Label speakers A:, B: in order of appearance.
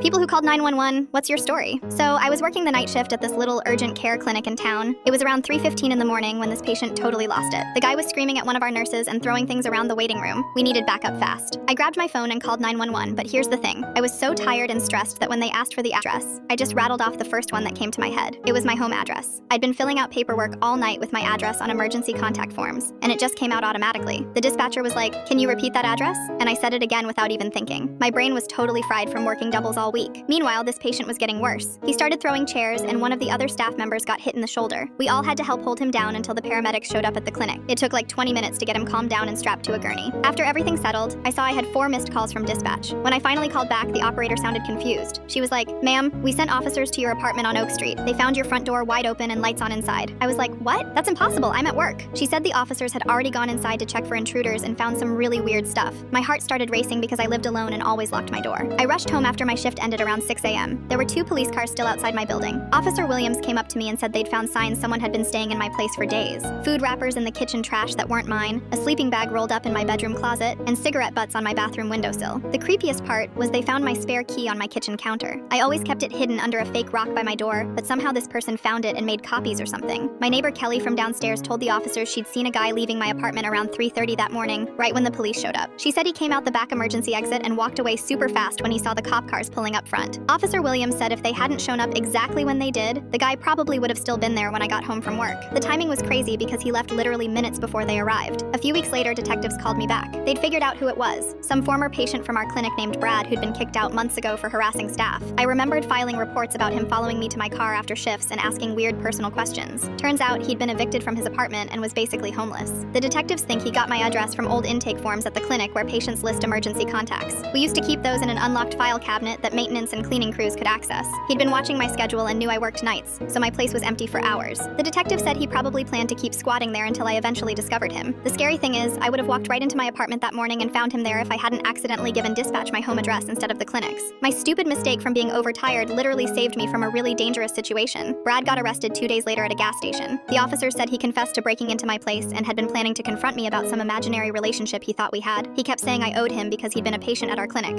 A: People who called 911, what's your story? So I was working the night shift at this little urgent care clinic in town. It was around 3:15 in the morning when this patient totally lost it. The guy was screaming at one of our nurses and throwing things around the waiting room. We needed backup fast. I grabbed my phone and called 911, but here's the thing. I was so tired and stressed that when they asked for the address, I just rattled off the first one that came to my head. It was my home address. I'd been filling out paperwork all night with my address on emergency contact forms, and it just came out automatically. The dispatcher was like, "Can you repeat that address?" And I said it again without even thinking. My brain was totally fried from working doubles all week. Meanwhile, this patient was getting worse. He started throwing chairs, and one of the other staff members got hit in the shoulder. We all had to help hold him down until the paramedics showed up at the clinic. It took like 20 minutes to get him calmed down and strapped to a gurney. After everything settled, I saw I had 4 missed calls from dispatch. When I finally called back, the operator sounded confused. She was like, "Ma'am, we sent officers to your apartment on Oak Street. They found your front door wide open and lights on inside." I was like, "What? That's impossible. I'm at work." She said the officers had already gone inside to check for intruders and found some really weird stuff. My heart started racing because I lived alone and always locked my door. I rushed home after my shift ended around 6 a.m. There were 2 police cars still outside my building. Officer Williams came up to me and said they'd found signs someone had been staying in my place for days. Food wrappers in the kitchen trash that weren't mine, a sleeping bag rolled up in my bedroom closet, and cigarette butts on my bathroom windowsill. The creepiest part was they found my spare key on my kitchen counter. I always kept it hidden under a fake rock by my door, but somehow this person found it and made copies or something. My neighbor Kelly from downstairs told the officers she'd seen a guy leaving my apartment around 3:30 that morning, right when the police showed up. She said he came out the back emergency exit and walked away super fast when he saw the cop cars pulling up front. Officer Williams said if they hadn't shown up exactly when they did, the guy probably would have still been there when I got home from work. The timing was crazy because he left literally minutes before they arrived. A few weeks later, detectives called me back. They'd figured out who it was, some former patient from our clinic named Brad who'd been kicked out months ago for harassing staff. I remembered filing reports about him following me to my car after shifts and asking weird personal questions. Turns out he'd been evicted from his apartment and was basically homeless. The detectives think he got my address from old intake forms at the clinic where patients list emergency contacts. We used to keep those in an unlocked file cabinet that maintenance and cleaning crews could access. He'd been watching my schedule and knew I worked nights, so my place was empty for hours. The detective said he probably planned to keep squatting there until I eventually discovered him. The scary thing is, I would have walked right into my apartment that morning and found him there if I hadn't accidentally given dispatch my home address instead of the clinic's. My stupid mistake from being overtired literally saved me from a really dangerous situation. Brad got arrested 2 days later at a gas station. The officers said he confessed to breaking into my place and had been planning to confront me about some imaginary relationship he thought we had. He kept saying I owed him because he'd been a patient at our clinic.